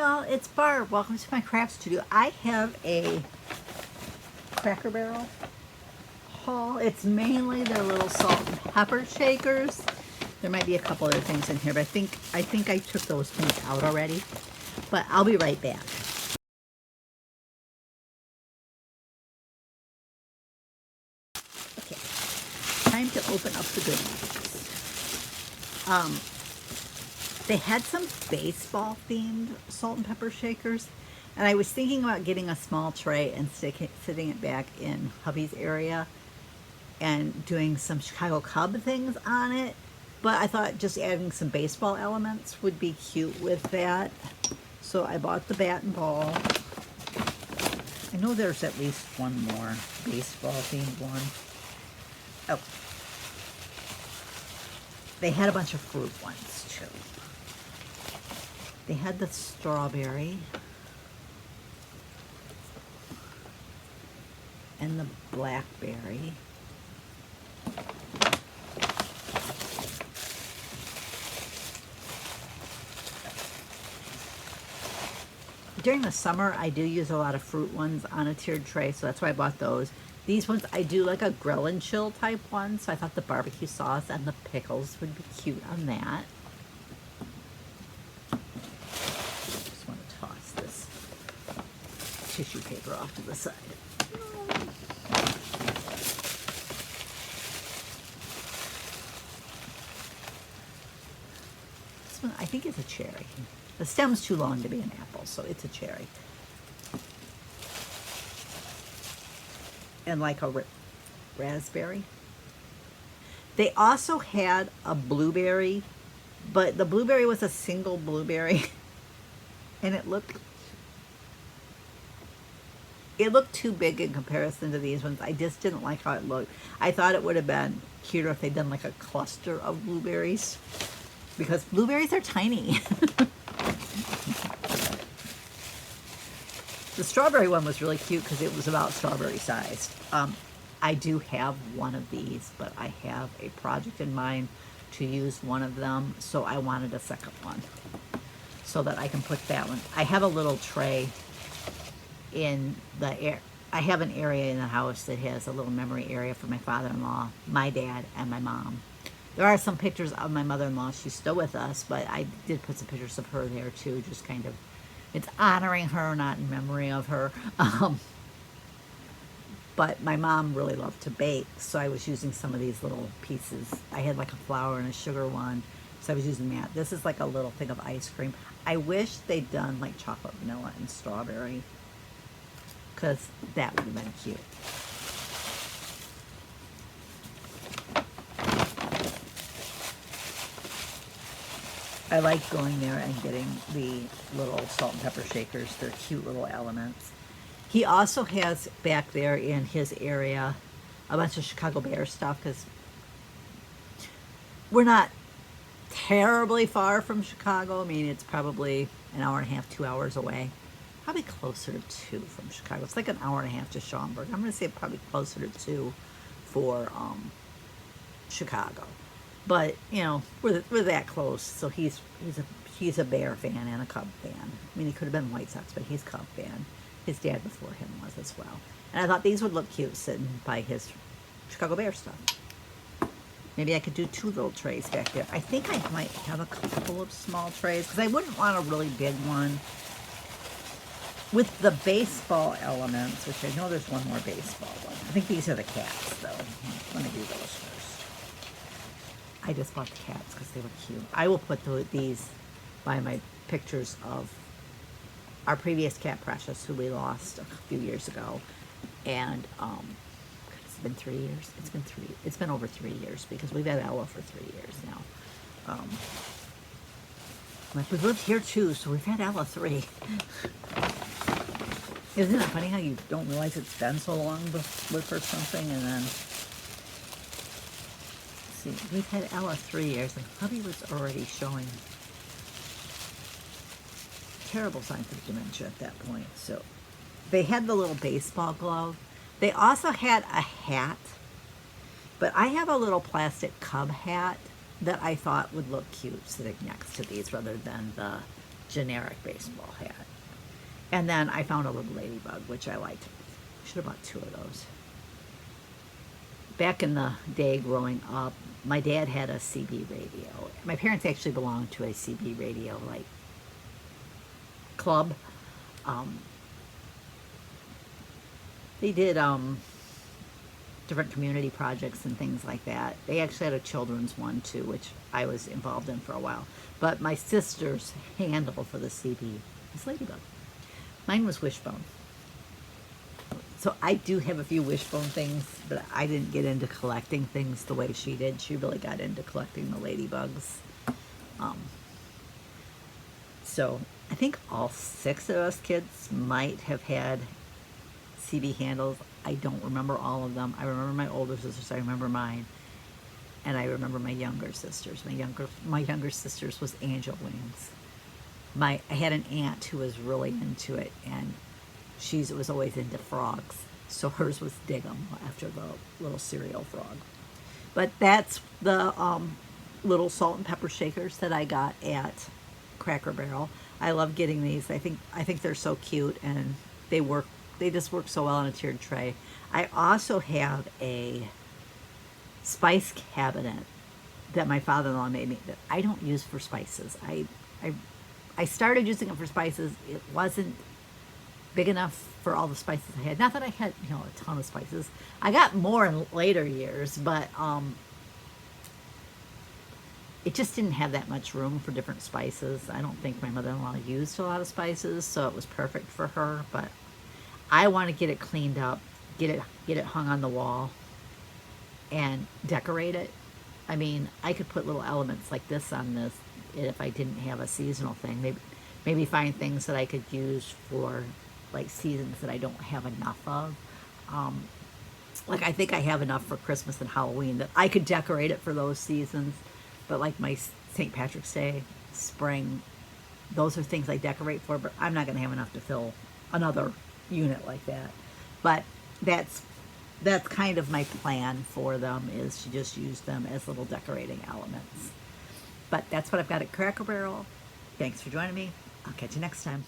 all, it's Barb. Welcome to my craft studio. I have a Cracker Barrel haul. It's mainly their little salt and pepper shakers. There might be a couple other things in here, but I think I took those things out already. But I'll be right back. Okay, time to open up the goodies. They had some baseball themed salt and pepper shakers, and I was thinking about getting a small tray and sitting it back in hubby's area and doing some Chicago Cub things on it, but I thought just adding some baseball elements would be cute with that. So I bought the bat and ball. I know there's at least one more baseball themed one. Oh, they had a bunch of fruit ones too. They had the strawberry and the blackberry. During the summer, I do use a lot of fruit ones on a tiered tray, so that's why I bought those. These ones, I do like a grill and chill type one, so I thought the barbecue sauce and the pickles would be cute on that. Just want to toss this tissue paper off to the side. This one, I think it's a cherry. The stem's too long to be an apple, so it's a cherry. And like a raspberry. They also had a blueberry, but the blueberry was a single blueberry, and it looked too big in comparison to these ones. I just didn't like how it looked. I thought it would have been cuter if they'd done like a cluster of blueberries, because blueberries are tiny. The strawberry one was really cute because it was about strawberry sized. I do have one of these, but I have a project in mind to use one of them, so I wanted a second one so that I can put that one. I have a little tray in the air. I have an area in the house that has a little memory area for my father-in-law, my dad, and my mom. There are some pictures of my mother-in-law. She's still with us, but I did put some pictures of her there too, just kind of, it's honoring her, not in memory of her. But my mom really loved to bake, so I was using some of these little pieces. I had like a flour and a sugar one, so I was using that. This is like a little thing of ice cream. I wish they'd done like chocolate, vanilla, and strawberry, because that would have been cute. I like going there and getting the little salt and pepper shakers. They're cute little elements. He also has back there in his area a bunch of Chicago Bears stuff, because we're not terribly far from Chicago. I mean, it's probably an hour and a half, 2 hours away. Probably closer to 2 from Chicago. It's like an hour and a half to Schaumburg. I'm going to say probably closer to 2 for Chicago. But, you know, we're that close. So he's a Bear fan and a Cub fan. I mean, he could have been White Sox, but he's a Cub fan. His dad before him was as well. And I thought these would look cute sitting by his Chicago Bear stuff. Maybe I could do 2 little trays back there. I think I might have a couple of small trays, because I wouldn't want a really big one. With the baseball elements, which I know there's one more baseball one. I think these are the cats, though. Let me do those first. I just bought the cats because they were cute. I will put these by my pictures of our previous cat, Precious, who we lost a few years ago. And it's been 3 years. It's been over 3 years, because we've had Ella for 3 years now. Like, we've lived here too, so we've had Ella 3. Isn't it funny how you don't realize it's been so long with her something, and then, see, we've had Ella 3 years, and hubby was already showing terrible signs of dementia at that point. So they had the little baseball glove. They also had a hat, but I have a little plastic Cub hat that I thought would look cute sitting next to these rather than the generic baseball hat. And then I found a little ladybug, which I liked. Should have bought 2 of those. Back in the day growing up, my dad had a CB radio. My parents actually belonged to a CB radio like club. They did different community projects and things like that. They actually had a children's one too, which I was involved in for a while. But my sister's handle for the CB was Ladybug. Mine was Wishbone. So I do have a few Wishbone things, but I didn't get into collecting things the way she did. She really got into collecting the ladybugs. So I think all 6 of us kids might have had CB handles. I don't remember all of them. I remember my older sisters. I remember mine. And I remember my younger sisters. My younger sisters was Angel Wings. I had an aunt who was really into it, and she was always into frogs. So hers was Diggum, after the little cereal frog. But that's the little salt and pepper shakers that I got at Cracker Barrel. I love getting these. I think they're so cute, and they just work so well on a tiered tray. I also have a spice cabinet that my father-in-law made me that I don't use for spices. I started using it for spices. It wasn't big enough for all the spices I had. Not that I had, a ton of spices. I got more in later years, but it just didn't have that much room for different spices. I don't think my mother-in-law used a lot of spices, so it was perfect for her. But I want to get it cleaned up, get it hung on the wall, and decorate it. I mean, I could put little elements like this on this if I didn't have a seasonal thing. Maybe find things that I could use for like seasons that I don't have enough of. Like I think I have enough for Christmas and Halloween that I could decorate it for those seasons. But like my St. Patrick's Day, spring, those are things I decorate for, but I'm not going to have enough to fill another unit like that. But that's kind of my plan for them, is to just use them as little decorating elements. But that's what I've got at Cracker Barrel. Thanks for joining me. I'll catch you next time.